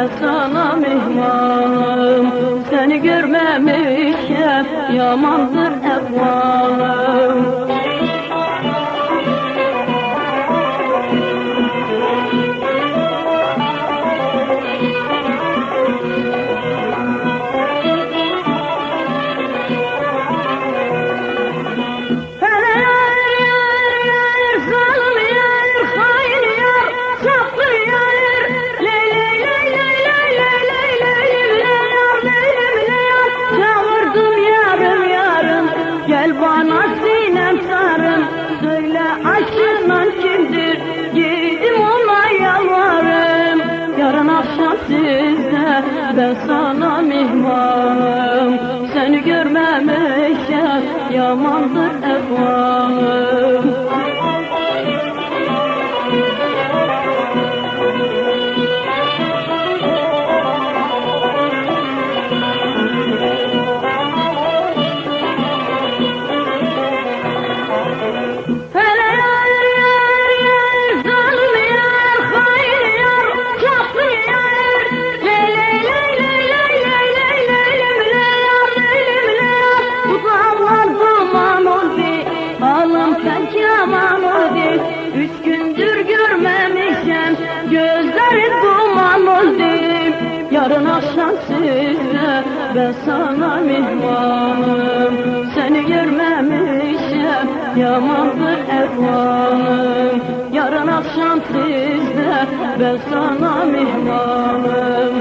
ben sana mihmanım. Seni görmemişim, yamandır ehvalım. Gel bana sinem sarım, söyle aşkından kimdir, gidip ona yalvarım. Yarın akşam sizde ben sana mihmanım. Seni görmemişim, yamandır ehvalım. Üç gündür görmemişim, gözlerin duman oldu. Yarın akşam sizde ben sana mihmanım. Seni görmemişim, yamandır ehvalım. Yarın akşam sizde ben sana mihmanım.